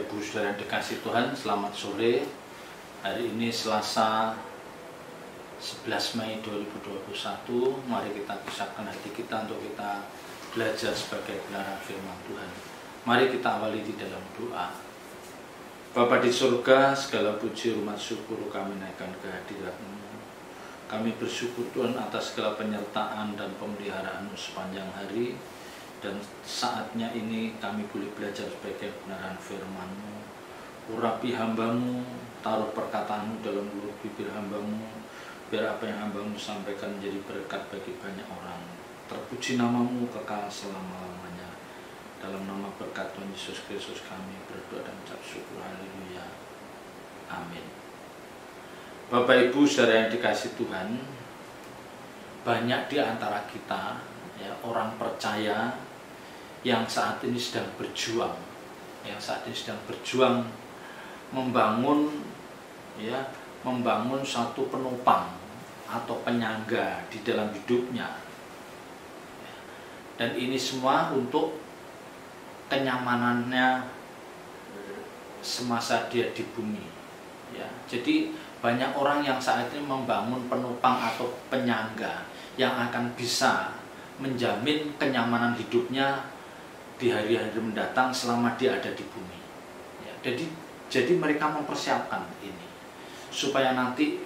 Ibu Saudara yang dikasih Tuhan, selamat sore. Hari ini Selasa 11 Mei 2021. Mari kita pisahkan hati kita untuk kita belajar sebagai kebenaran firman Tuhan. Mari kita awali di dalam doa. Bapa di surga, segala puji, hormat, syukur kami naikkan ke hadirat-Mu. Kami bersyukur Tuhan atas segala penyertaan dan pemeliharaan-Mu sepanjang hari. Dan saatnya ini kami boleh belajar sebagai kebenaran firman-Mu. Urapi hamba-Mu, taruh perkataan-Mu dalam mulut bibir hamba-Mu, biar apa yang hamba-Mu sampaikan menjadi berkat bagi banyak orang. Terpuji nama-Mu kekal selama-lamanya. Dalam nama berkat Tuhan Yesus Kristus kami berdoa dan ucap syukur. Haleluya. Amin. Bapak Ibu Saudara yang dikasih Tuhan, banyak di antara kita ya, orang percaya yang saat ini sedang berjuang, membangun satu penopang atau penyangga di dalam hidupnya, dan ini semua untuk kenyamanannya semasa dia di bumi. Ya, jadi banyak orang yang saat ini membangun penopang atau penyangga yang akan bisa menjamin kenyamanan hidupnya di hari-hari mendatang selama dia ada di bumi. Ya, jadi mereka mempersiapkan ini supaya nanti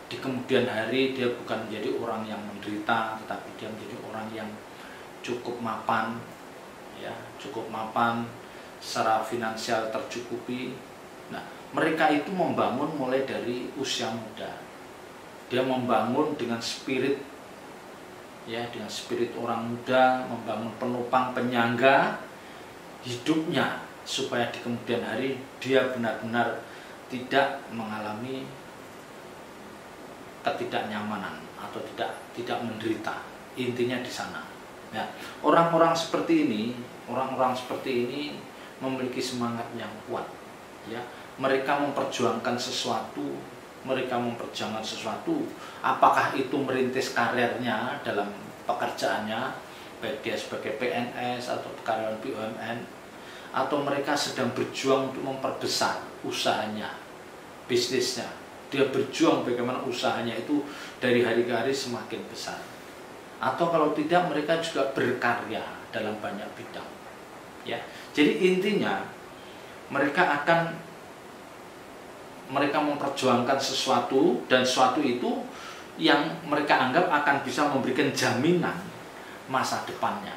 di kemudian hari dia bukan menjadi orang yang menderita, tetapi dia menjadi orang yang cukup mapan, ya, secara finansial tercukupi. Nah, mereka itu membangun mulai dari usia muda. Dia membangun dengan spirit, ya, dengan spirit orang muda, membangun penopang penyangga hidupnya supaya di kemudian hari dia benar-benar tidak mengalami ketidaknyamanan atau tidak menderita. Intinya di sana. Ya, orang-orang seperti ini memiliki semangat yang kuat. Ya, mereka memperjuangkan sesuatu. Apakah itu merintis karirnya dalam pekerjaannya, baik dia sebagai PNS atau karyawan BUMN, atau mereka sedang berjuang untuk memperbesar usahanya, bisnisnya. Dia berjuang bagaimana usahanya itu dari hari ke hari semakin besar. Atau kalau tidak, mereka juga berkarya dalam banyak bidang. Ya, jadi intinya mereka memperjuangkan sesuatu, dan sesuatu itu yang mereka anggap akan bisa memberikan jaminan masa depannya.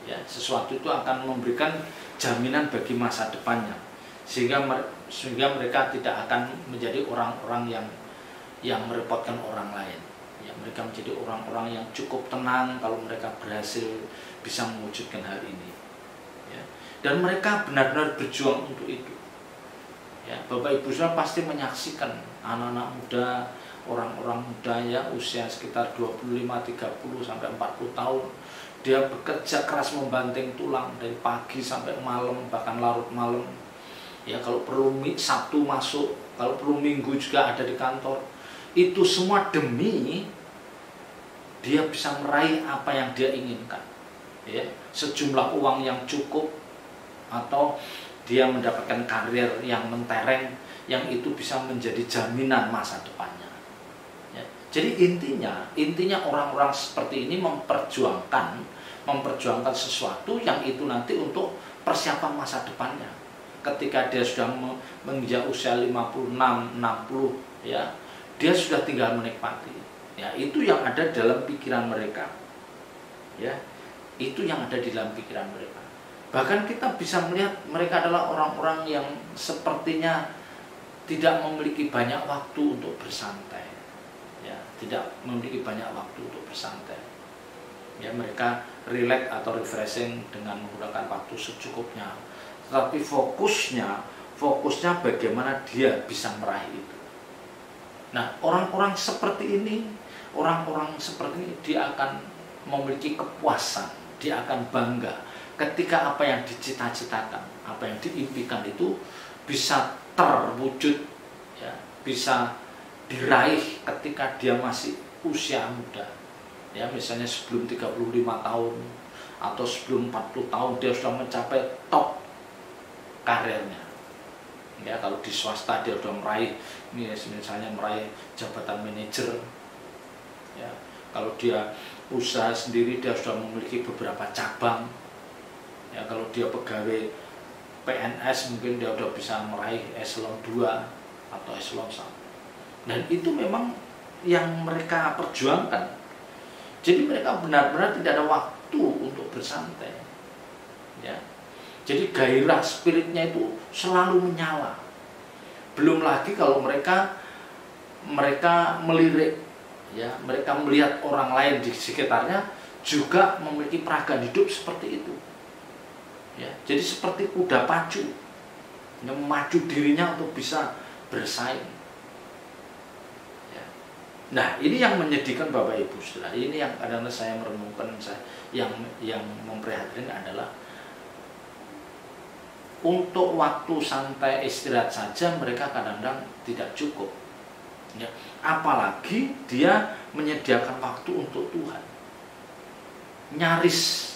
Ya, sesuatu itu akan memberikan jaminan bagi masa depannya, sehingga mereka tidak akan menjadi orang-orang yang merepotkan orang lain. Ya, mereka menjadi orang-orang yang cukup tenang kalau mereka berhasil bisa mewujudkan hal ini. Ya, dan mereka benar-benar berjuang untuk itu. Ya, Bapak Ibu Saudara pasti menyaksikan anak-anak muda, orang-orang muda ya usia sekitar 25, 30 sampai 40 tahun. Dia bekerja keras membanting tulang dari pagi sampai malam, bahkan larut malam. Ya, kalau perlu Sabtu masuk, kalau perlu Minggu juga ada di kantor. Itu semua demi dia bisa meraih apa yang dia inginkan. Ya, sejumlah uang yang cukup, atau dia mendapatkan karir yang mentereng, yang itu bisa menjadi jaminan masa depannya. Ya, jadi intinya orang-orang seperti ini memperjuangkan sesuatu yang itu nanti untuk persiapan masa depannya. Ketika dia sudah menginjak usia 56, 60, ya, dia sudah tinggal menikmati. Ya, itu yang ada dalam pikiran mereka. Ya, itu yang ada di dalam pikiran mereka. Bahkan kita bisa melihat mereka adalah orang-orang yang sepertinya tidak memiliki banyak waktu untuk bersantai. Ya, tidak memiliki banyak waktu untuk bersantai. Ya, mereka relax atau refreshing dengan menggunakan waktu secukupnya. Tetapi fokusnya bagaimana dia bisa meraih itu. Nah, orang-orang seperti ini dia akan memiliki kepuasan, dia akan bangga ketika apa yang dicita-citakan, apa yang diimpikan itu bisa terwujud, ya, bisa diraih ketika dia masih usia muda. Ya, misalnya sebelum 35 tahun atau sebelum 40 tahun dia sudah mencapai top karirnya. kalau di swasta dia udah meraih, misalnya meraih jabatan manajer, ya. Kalau dia usaha sendiri dia sudah memiliki beberapa cabang, ya. Kalau dia pegawai PNS mungkin dia udah bisa meraih eselon 2 atau eselon 1. Dan itu memang yang mereka perjuangkan. Jadi mereka benar-benar tidak ada waktu untuk bersantai, ya. Jadi gairah spiritnya itu selalu menyala. Belum lagi kalau mereka melirik, ya, mereka melihat orang lain di sekitarnya juga memiliki peragaan hidup seperti itu, ya. Jadi seperti kuda pacu yang memacu dirinya untuk bisa bersaing, ya. Nah, ini yang menyedihkan Bapak Ibu Saudara. Ini yang kadang-kadang saya merenungkan, yang memprihatinkan adalah untuk waktu santai istirahat saja mereka kadang-kadang tidak cukup, ya. Apalagi dia menyediakan waktu untuk Tuhan. Nyaris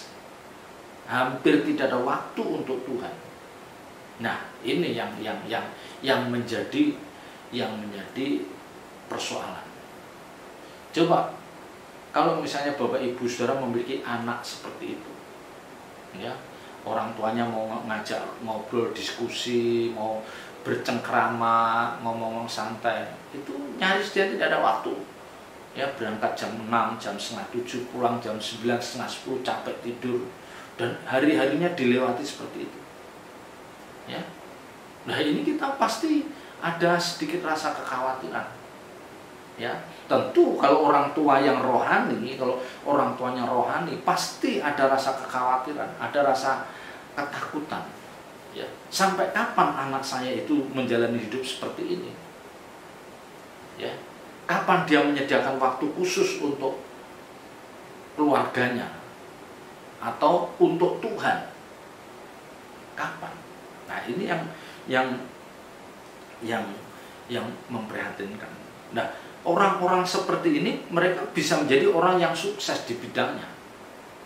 hampir tidak ada waktu untuk Tuhan. Nah, ini yang menjadi persoalan. Coba kalau misalnya Bapak Ibu Saudara memiliki anak seperti itu, ya, orang tuanya mau ngajak ngobrol, diskusi, mau bercengkrama, ngomong santai, itu nyaris dia tidak ada waktu, ya. Berangkat jam 6, jam setengah 7, pulang jam 9, setengah 10, capek tidur, dan hari-harinya dilewati seperti itu, ya. Nah, ini kita pasti ada sedikit rasa kekhawatiran, ya. Tentu kalau orang tua yang rohani, kalau orang tuanya rohani, pasti ada rasa kekhawatiran, ada rasa ketakutan, ya. Sampai kapan anak saya itu menjalani hidup seperti ini, ya? Kapan dia menyediakan waktu khusus untuk keluarganya atau untuk Tuhan? Kapan? Nah, ini yang memprihatinkan. Nah, orang-orang seperti ini mereka bisa menjadi orang yang sukses di bidangnya,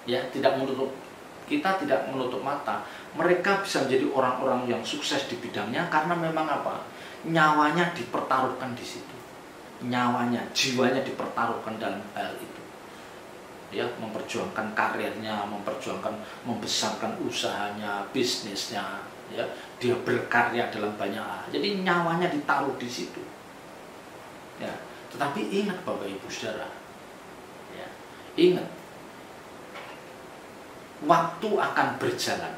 ya. Kita tidak menutup mata, mereka bisa menjadi orang-orang yang sukses di bidangnya karena memang apa? Nyawanya dipertaruhkan di situ. Nyawanya, jiwanya dipertaruhkan dalam hal itu, ya. Memperjuangkan karirnya, memperjuangkan membesarkan usahanya, bisnisnya, ya. Dia berkarya dalam banyak hal. Jadi nyawanya ditaruh di situ, ya. Tetapi ingat Bapak Ibu Saudara, ya, ingat, waktu akan berjalan,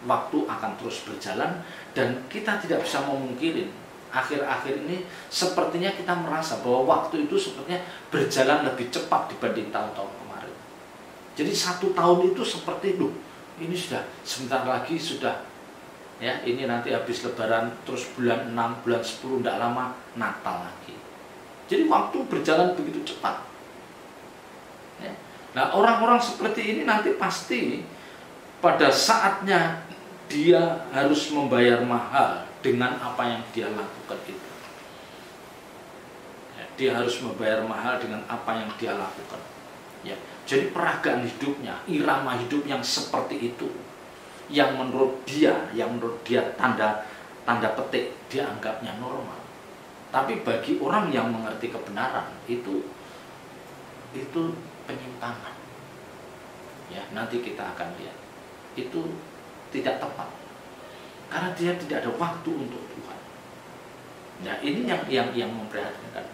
waktu akan terus berjalan, dan kita tidak bisa memungkirin akhir-akhir ini sepertinya kita merasa bahwa waktu itu sepertinya berjalan lebih cepat dibanding tahun-tahun kemarin. Jadi 1 tahun itu seperti itu, ini sudah sebentar lagi sudah, ya, ini nanti habis Lebaran, terus bulan 6, bulan 10, tidak lama Natal lagi. Jadi waktu berjalan begitu cepat, ya. Nah, orang-orang seperti ini nanti pasti pada saatnya dia harus membayar mahal dengan apa yang dia lakukan itu, ya. Dia harus membayar mahal dengan apa yang dia lakukan, ya. Jadi peragaan hidupnya, irama hidup yang seperti itu, yang menurut dia tanda petik dia anggapnya normal. Tapi bagi orang yang mengerti kebenaran itu penyimpangan, ya. Nanti kita akan lihat itu tidak tepat karena dia tidak ada waktu untuk Tuhan. Nah, ini yang memprihatinkan,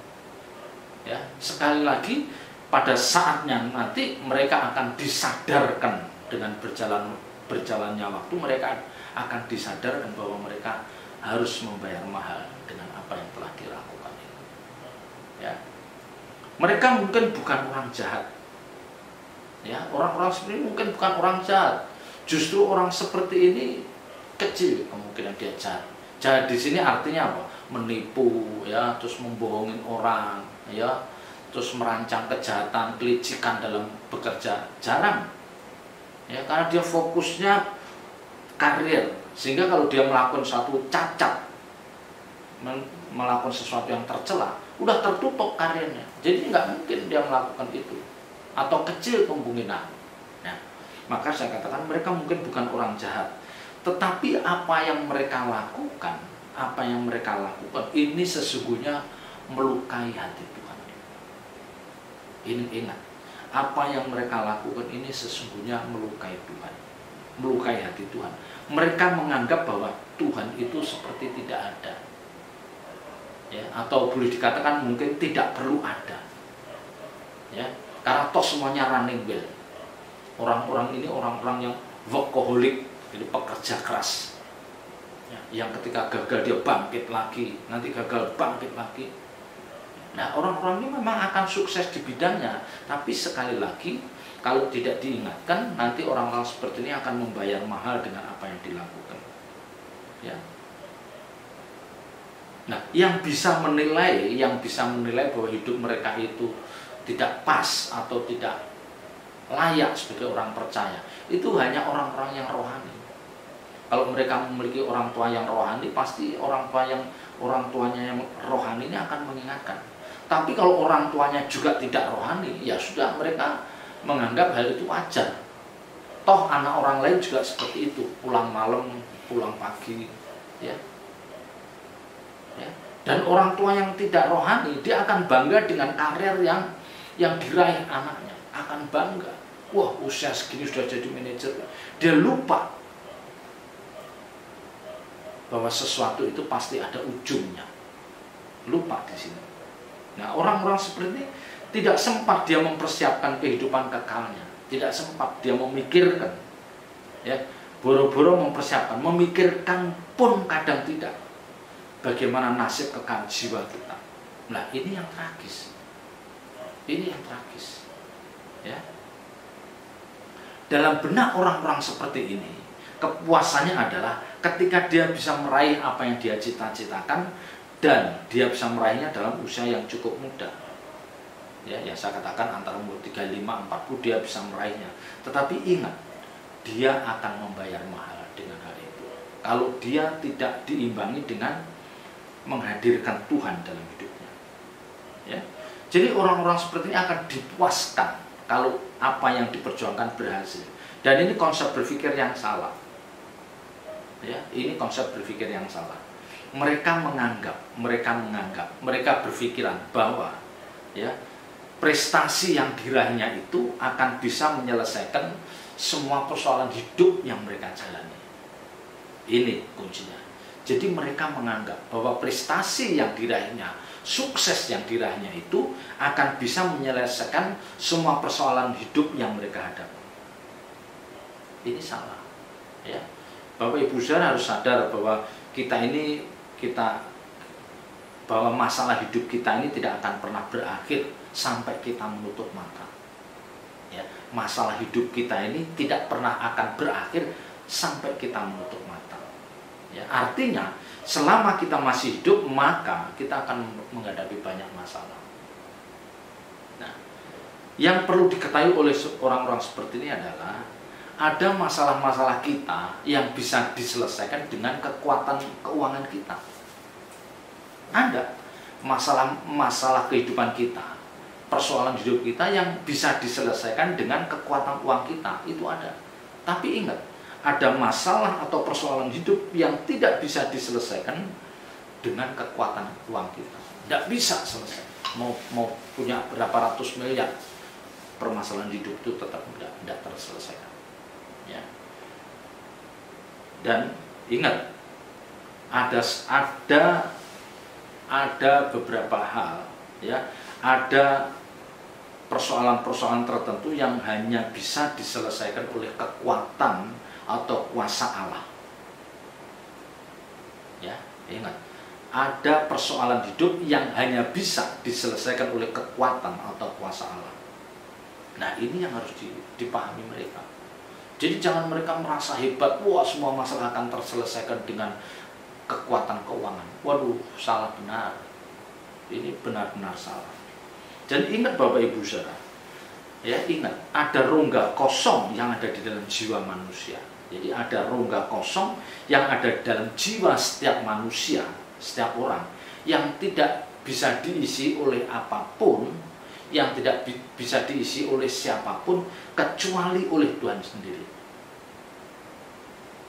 ya. Sekali lagi, pada saatnya nanti mereka akan disadarkan dengan berjalannya waktu, mereka akan disadarkan bahwa mereka harus membayar mahal dengan apa yang telah dilakukan itu, ya. Mereka mungkin bukan orang jahat, ya. Orang-orang seperti ini mungkin bukan orang jahat. Justru orang seperti ini kecil kemungkinan dia jahat. Jahat di sini artinya apa? Menipu, ya, terus membohongin orang, ya, terus merancang kejahatan, kelicikan dalam bekerja. Jarang, ya, karena dia fokusnya karir, sehingga kalau dia melakukan satu cacat, melakukan sesuatu yang tercela, udah tertutup karirnya. Jadi nggak mungkin dia melakukan itu, atau kecil kemungkinan. Nah, maka saya katakan mereka mungkin bukan orang jahat, tetapi apa yang mereka lakukan apa yang mereka lakukan ini sesungguhnya melukai hati Tuhan. Ini ingat, apa yang mereka lakukan ini sesungguhnya melukai Tuhan, melukai hati Tuhan. Mereka menganggap bahwa Tuhan itu seperti tidak ada, ya, atau boleh dikatakan mungkin tidak perlu ada, ya, karena toh semuanya running well. Orang-orang ini orang-orang yang workaholic, jadi pekerja keras, ya, yang ketika gagal dia bangkit lagi, nanti gagal bangkit lagi. Nah, orang-orang ini memang akan sukses di bidangnya, tapi sekali lagi kalau tidak diingatkan, nanti orang-orang seperti ini akan membayar mahal dengan apa yang dilakukan. Ya. Nah, yang bisa menilai bahwa hidup mereka itu tidak pas atau tidak layak sebagai orang percaya, itu hanya orang-orang yang rohani. Kalau mereka memiliki orang tua yang rohani, pasti orang tuanya yang rohani ini akan mengingatkan. Tapi kalau orang tuanya juga tidak rohani, ya sudah, mereka menganggap hal itu wajar. Toh anak orang lain juga seperti itu, pulang malam, pulang pagi, ya. Ya. Dan orang tua yang tidak rohani, dia akan bangga dengan karir yang diraih anaknya, akan bangga. Wah, usia segini sudah jadi manajer. Dia lupa bahwa sesuatu itu pasti ada ujungnya. Lupa di sini. Nah, orang-orang seperti ini tidak sempat dia mempersiapkan kehidupan kekalnya, tidak sempat dia memikirkan, ya, boro-boro mempersiapkan, memikirkan pun kadang tidak bagaimana nasib kekal jiwa kita. Nah, ini yang tragis, ini yang tragis, ya. Dalam benak orang-orang seperti ini, kepuasannya adalah ketika dia bisa meraih apa yang dia cita-citakan, dan dia bisa meraihnya dalam usia yang cukup muda. Ya, yang saya katakan antara umur 35-40 dia bisa meraihnya. Tetapi ingat, dia akan membayar mahal dengan hal itu. Kalau dia tidak diimbangi dengan menghadirkan Tuhan dalam hidupnya. Ya. Jadi orang-orang seperti ini akan dipuaskan kalau apa yang diperjuangkan berhasil. Dan ini konsep berpikir yang salah. Ya, ini konsep berpikir yang salah. Mereka berpikiran bahwa, ya, prestasi yang diraihnya itu akan bisa menyelesaikan semua persoalan hidup yang mereka jalani. Ini kuncinya. Jadi mereka menganggap bahwa prestasi yang diraihnya, sukses yang diraihnya itu akan bisa menyelesaikan semua persoalan hidup yang mereka hadapi. Ini salah, ya. Bapak Ibu saudara harus sadar bahwa bahwa masalah hidup kita ini tidak akan pernah berakhir sampai kita menutup mata. Ya, masalah hidup kita ini tidak pernah akan berakhir sampai kita menutup mata. Ya, artinya selama kita masih hidup maka kita akan menghadapi banyak masalah. Nah, yang perlu diketahui oleh orang-orang seperti ini adalah ada masalah-masalah kita yang bisa diselesaikan dengan kekuatan keuangan kita. Ada masalah kehidupan kita, persoalan hidup kita yang bisa diselesaikan dengan kekuatan uang kita, itu ada. Tapi ingat, ada masalah atau persoalan hidup yang tidak bisa diselesaikan dengan kekuatan uang kita. Tidak bisa selesai. Mau punya berapa ratus miliar, permasalahan hidup itu tetap tidak terselesaikan. Ya. Dan ingat, ada beberapa hal, ya, ada persoalan-persoalan tertentu yang hanya bisa diselesaikan oleh kekuatan atau kuasa Allah. Ya, ingat, ada persoalan hidup yang hanya bisa diselesaikan oleh kekuatan atau kuasa Allah. Nah, ini yang harus dipahami mereka. Jadi jangan mereka merasa hebat, wah semua masalah akan terselesaikan dengan kekuatan keuangan. Waduh, salah benar. Ini benar-benar salah. Dan ingat Bapak Ibu Saudara, ya, ingat, ada rongga kosong yang ada di dalam jiwa manusia. Jadi ada rongga kosong yang ada dalam jiwa setiap manusia, setiap orang, yang tidak bisa diisi oleh apapun, yang tidak bisa diisi oleh siapapun kecuali oleh Tuhan sendiri.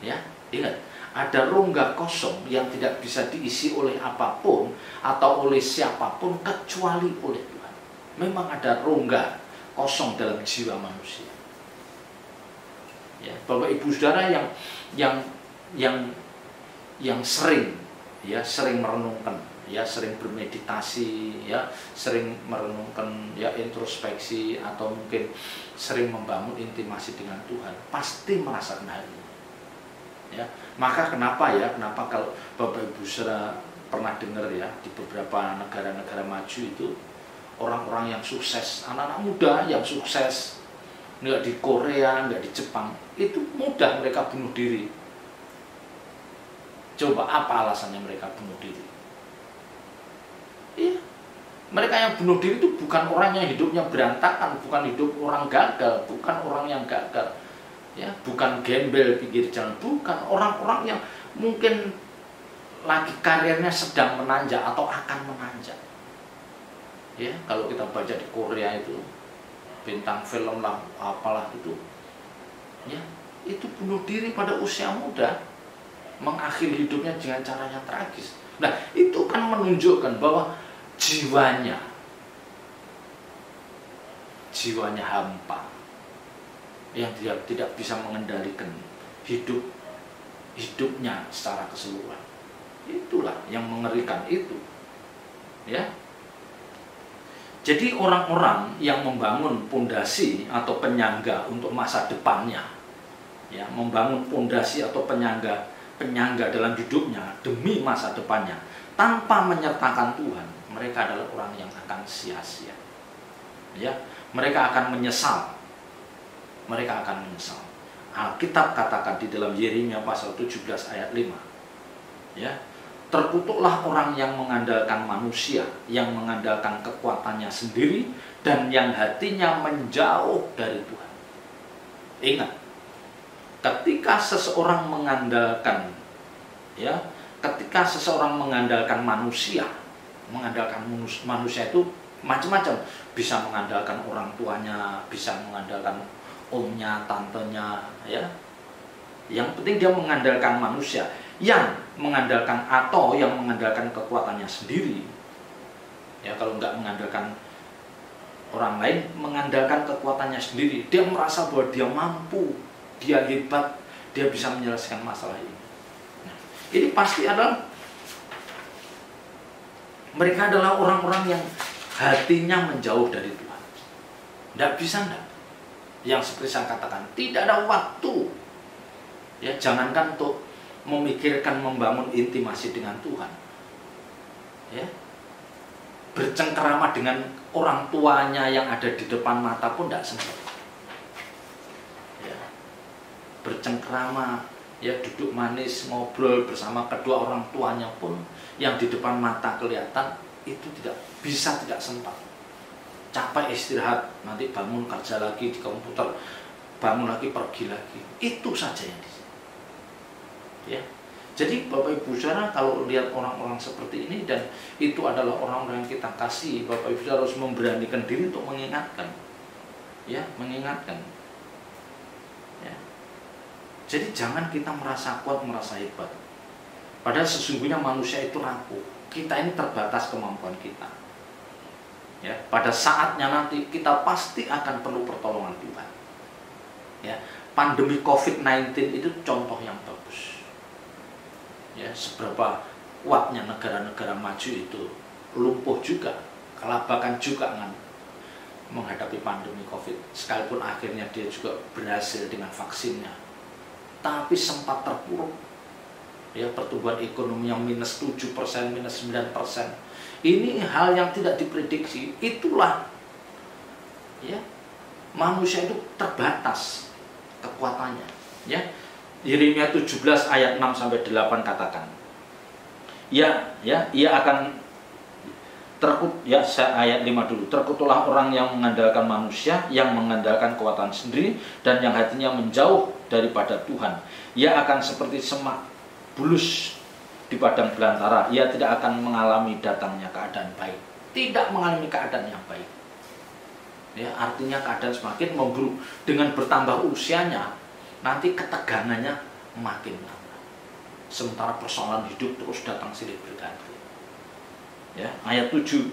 Ya, ingat, ada rongga kosong yang tidak bisa diisi oleh apapun atau oleh siapapun kecuali oleh Tuhan. Memang ada rongga kosong dalam jiwa manusia. Ya, Bapak Ibu Saudara yang sering merenungkan, sering bermeditasi, sering merenungkan, introspeksi, atau mungkin sering membangun intimasi dengan Tuhan, pasti merasakan hal ini. Ya, maka kenapa kalau Bapak Ibu Saudara pernah dengar di beberapa negara-negara maju itu orang-orang yang sukses, anak-anak muda yang sukses, nggak di Korea, nggak di Jepang, itu mudah mereka bunuh diri. Coba apa alasannya mereka bunuh diri? Iya, mereka yang bunuh diri itu bukan orang yang hidupnya berantakan, bukan hidup orang gagal, bukan orang yang gagal, bukan gembel pinggir jalan, bukan orang-orang yang mungkin lagi karirnya sedang menanjak atau akan menanjak. Ya, kalau kita baca di Korea itu bintang film lah, apalah itu, itu bunuh diri pada usia muda, mengakhiri hidupnya dengan cara yang tragis. Nah, itu kan menunjukkan bahwa jiwanya hampa, yang tidak bisa mengendalikan hidupnya secara keseluruhan. Itulah yang mengerikan itu. Ya. Jadi orang-orang yang membangun pondasi atau penyangga untuk masa depannya, membangun pondasi atau penyangga dalam hidupnya demi masa depannya tanpa menyertakan Tuhan, mereka adalah orang yang akan sia-sia. Mereka akan menyesal. Alkitab katakan di dalam Yeremia pasal 17 ayat 5. Terkutuklah orang yang mengandalkan manusia, yang mengandalkan kekuatannya sendiri, dan yang hatinya menjauh dari Tuhan. Ingat, ketika seseorang mengandalkan manusia, itu macam-macam. Bisa mengandalkan orang tuanya, bisa mengandalkan omnya, tantenya, Yang penting dia mengandalkan manusia. Yang mengandalkan kekuatannya sendiri, kalau nggak mengandalkan orang lain, mengandalkan kekuatannya sendiri, dia merasa bahwa dia mampu, dia hebat, dia bisa menyelesaikan masalah ini. Nah, ini pasti mereka adalah orang-orang yang hatinya menjauh dari Tuhan. Nggak bisa, yang seperti saya katakan, tidak ada waktu. Jangankan untuk memikirkan membangun intimasi dengan Tuhan, bercengkerama dengan orang tuanya yang ada di depan mata pun tidak sempat. Bercengkerama, duduk manis, ngobrol bersama kedua orang tuanya pun yang di depan mata kelihatan, itu tidak sempat. Capek istirahat, nanti bangun kerja lagi di komputer, bangun lagi pergi lagi, itu saja yang Jadi Bapak Ibu Saudara, kalau lihat orang-orang seperti ini, dan itu adalah orang-orang yang kita kasih, Bapak Ibu Saudara harus memberanikan diri untuk mengingatkan. Jadi jangan kita merasa kuat, merasa hebat. Padahal sesungguhnya manusia itu rapuh. Kita ini terbatas kemampuan kita. Pada saatnya nanti kita pasti akan perlu pertolongan Tuhan. Pandemi COVID-19 itu contoh yang bagus. Seberapa kuatnya negara-negara maju itu lumpuh juga, kelabakan juga menghadapi pandemi COVID. Sekalipun akhirnya dia juga berhasil dengan vaksinnya, tapi sempat terpuruk. Pertumbuhan ekonomi yang minus 7%, minus 9%. Ini hal yang tidak diprediksi. Itulah manusia itu terbatas kekuatannya. Yeremia 17 ayat 6 sampai 8 katakan, ia akan ayat 5 dulu. Terkutuklah orang yang mengandalkan manusia, yang mengandalkan kekuatan sendiri, dan yang hatinya menjauh daripada Tuhan. Ia akan seperti semak bulus di padang belantara. Ia tidak akan mengalami datangnya keadaan baik. Tidak mengalami keadaan yang baik. Artinya keadaan semakin memburuk. Dengan bertambah usianya, nanti ketegangannya makin lama. Sementara persoalan hidup terus datang silih berganti. Ya, ayat 7,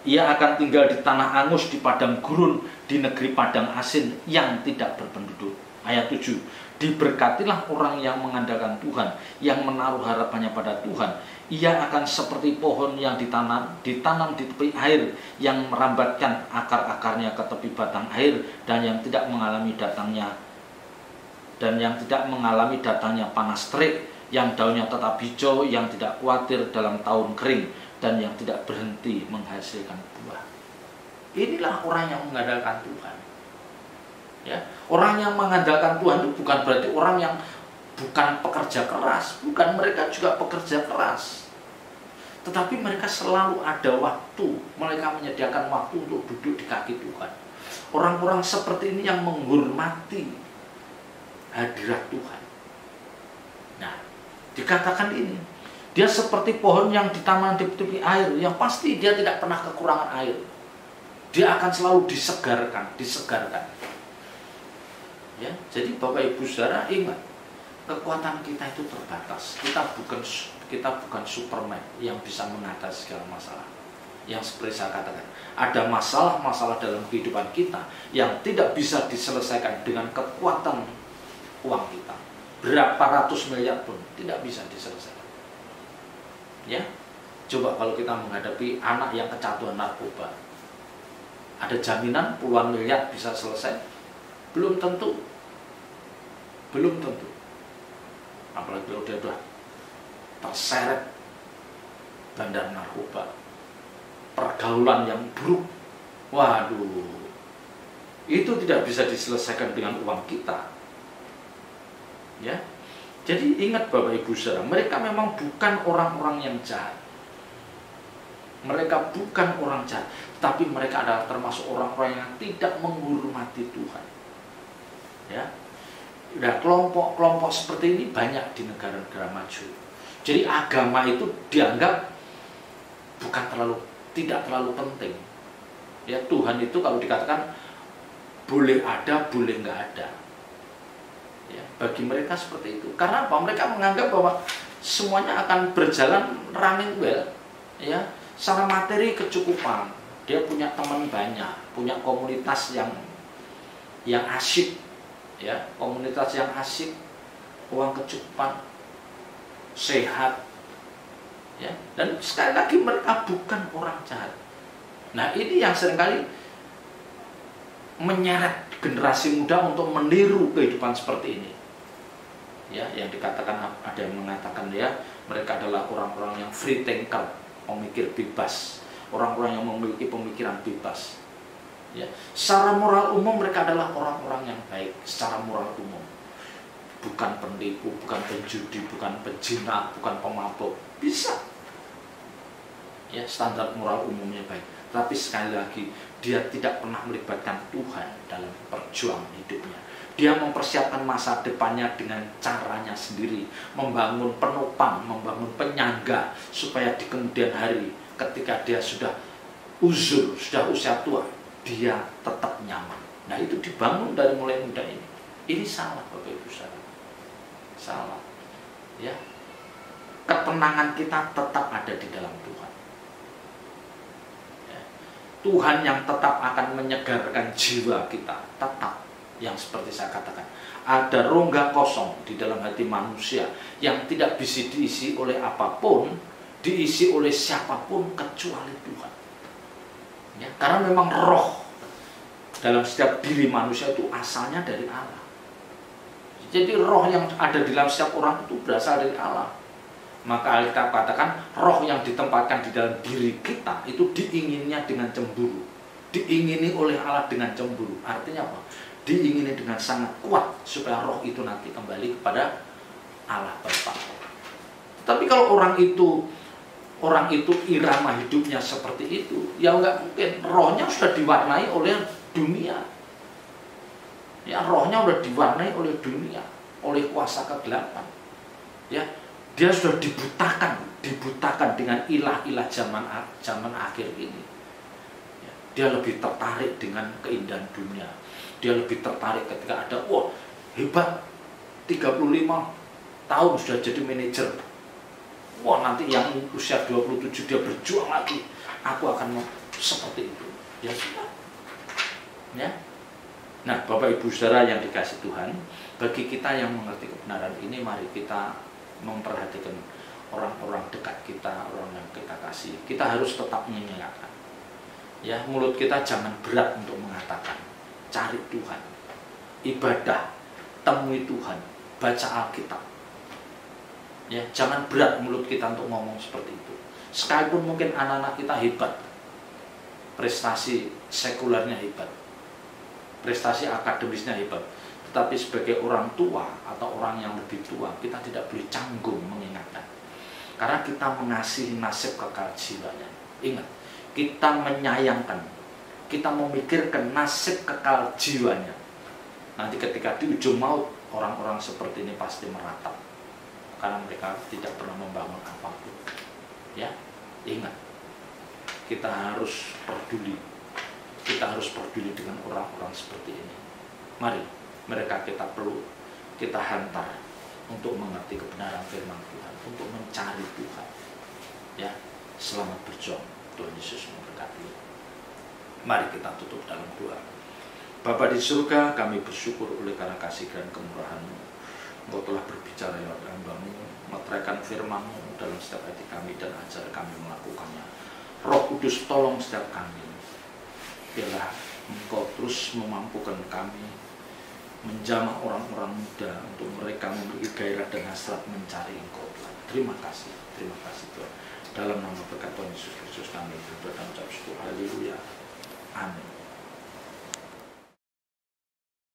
ia akan tinggal di tanah angus, di padang gurun, di negeri padang asin yang tidak berpenduduk. Ayat 7, diberkatilah orang yang mengandalkan Tuhan, yang menaruh harapannya pada Tuhan. Ia akan seperti pohon yang ditanam di tepi air, yang merambatkan akar-akarnya ke tepi batang air, dan yang tidak mengalami datangnya panas terik, yang daunnya tetap hijau, yang tidak khawatir dalam tahun kering, dan yang tidak berhenti menghasilkan buah. Inilah orang yang mengandalkan Tuhan. Ya, orang yang mengandalkan Tuhan itu bukan berarti orang yang bukan pekerja keras, bukan, mereka juga pekerja keras. Tetapi mereka selalu ada waktu, mereka menyediakan waktu untuk duduk di kaki Tuhan. Orang-orang seperti ini yang menghormati hadirat Tuhan. Nah, dikatakan ini, dia seperti pohon yang ditanam di tepi air, yang pasti dia tidak pernah kekurangan air. Dia akan selalu disegarkan. Ya, jadi Bapak Ibu Saudara ingat, kekuatan kita itu terbatas. Kita bukan Superman yang bisa mengatasi segala masalah. Yang seperti saya katakan, ada masalah-masalah dalam kehidupan kita yang tidak bisa diselesaikan dengan kekuatan uang kita. Berapa ratus miliar pun tidak bisa diselesaikan. Ya, coba kalau kita menghadapi anak yang kecanduan narkoba, ada jaminan puluhan miliar bisa selesai? Belum tentu. Apalagi kalau dia sudah terseret bandar narkoba, pergaulan yang buruk, waduh, itu tidak bisa diselesaikan dengan uang kita. Ya, jadi ingat Bapak Ibu Saudara, mereka memang bukan orang-orang yang jahat. Mereka bukan orang jahat, tapi mereka adalah termasuk orang-orang yang tidak menghormati Tuhan. Ya, nah, kelompok-kelompok seperti ini banyak di negara-negara maju. Jadi agama itu dianggap tidak terlalu penting. Ya, Tuhan itu kalau dikatakan boleh ada, boleh nggak ada. Ya, bagi mereka seperti itu. Karena apa? Mereka menganggap bahwa semuanya akan berjalan running well. Ya, secara materi kecukupan. Dia punya teman banyak, punya komunitas yang asyik. Ya, komunitas yang asyik, uang kecukupan, sehat. Ya, dan sekali lagi mereka bukan orang jahat. Nah, ini yang seringkali menyeret generasi muda untuk meniru kehidupan seperti ini. Ya, yang dikatakan, ada yang mengatakan ya, mereka adalah orang-orang yang free thinker, pemikir bebas, orang-orang yang memiliki pemikiran bebas. Ya, secara moral umum mereka adalah orang-orang yang baik secara moral umum. Bukan penipu, bukan penjudi, bukan pezina, bukan pemabuk. Bisa. Ya, standar moral umumnya baik. Tapi sekali lagi, dia tidak pernah melibatkan Tuhan dalam perjuangan hidupnya. Dia mempersiapkan masa depannya dengan caranya sendiri, membangun penopang, membangun penyangga, supaya di kemudian hari ketika dia sudah uzur, sudah usia tua, dia tetap nyaman. Nah, itu dibangun dari mulai muda ini. Ini salah Bapak Ibu Saudara. Salah. Ya. Ketenangan kita tetap ada di dalam Tuhan. Ya. Tuhan yang tetap akan menyegarkan jiwa kita, tetap. Yang seperti saya katakan, ada rongga kosong di dalam hati manusia yang tidak bisa diisi oleh apapun, diisi oleh siapapun kecuali Tuhan. Ya, karena memang roh dalam setiap diri manusia itu asalnya dari Allah. Jadi roh yang ada di dalam setiap orang itu berasal dari Allah. Maka Alkitab katakan roh yang ditempatkan di dalam diri kita itu diinginnya dengan cemburu, diingini oleh Allah dengan cemburu. Artinya apa? Diingini dengan sangat kuat supaya roh itu nanti kembali kepada Allah Bapa. Tapi kalau orang itu irama hidupnya seperti itu, ya nggak mungkin. Rohnya sudah diwarnai oleh dunia. Ya, rohnya sudah diwarnai oleh dunia, oleh kuasa kegelapan. Ya, dia sudah dibutakan dengan ilah-ilah zaman akhir ini. Ya, dia lebih tertarik dengan keindahan dunia. Dia lebih tertarik ketika ada, wah hebat, 35 tahun sudah jadi manajer. Wah, nanti yang usia 27 dia berjuang lagi. Aku akan seperti itu. Ya sudah. Ya. Nah, Bapak Ibu Saudara yang dikasih Tuhan, bagi kita yang mengerti kebenaran ini, mari kita memperhatikan orang-orang dekat kita, orang yang kita kasih. Kita harus tetap mengingatkan. Ya, mulut kita jangan berat untuk mengatakan, cari Tuhan, ibadah, temui Tuhan, baca Alkitab. Ya, jangan berat mulut kita untuk ngomong seperti itu. Sekalipun mungkin anak-anak kita hebat, prestasi sekulernya hebat, prestasi akademisnya hebat, tetapi sebagai orang tua atau orang yang lebih tua, kita tidak boleh canggung mengingatkan. Karena kita mengasihi nasib kekal jiwanya. Ingat, kita menyayangkan, kita memikirkan nasib kekal jiwanya. Nanti ketika di ujung maut, orang-orang seperti ini pasti meratap, karena mereka tidak pernah membangun apapun. Ya, ingat, kita harus peduli. Kita harus peduli dengan orang-orang seperti ini. Mari, mereka kita perlu kita hantar untuk mengerti kebenaran firman Tuhan, untuk mencari Tuhan. Ya, selamat berjuang. Tuhan Yesus memberkati. Mari kita tutup dalam doa. Bapa di surga, kami bersyukur oleh karena kasih dan kemurahan-Mu. Engkau telah berbicara lewat hamba-Mu, meteraikan firman-Mu dalam setiap hati kami dan ajar kami melakukannya. Roh Kudus tolong setiap kami. Biarlah Engkau terus memampukan kami menjamah orang-orang muda untuk mereka memiliki gairah dan hasrat mencari Engkau, Tuhan. Terima kasih Tuhan. Dalam nama berkat Tuhan Yesus Kristus kami berdoa dan ucap syukur. Haleluya. Amin.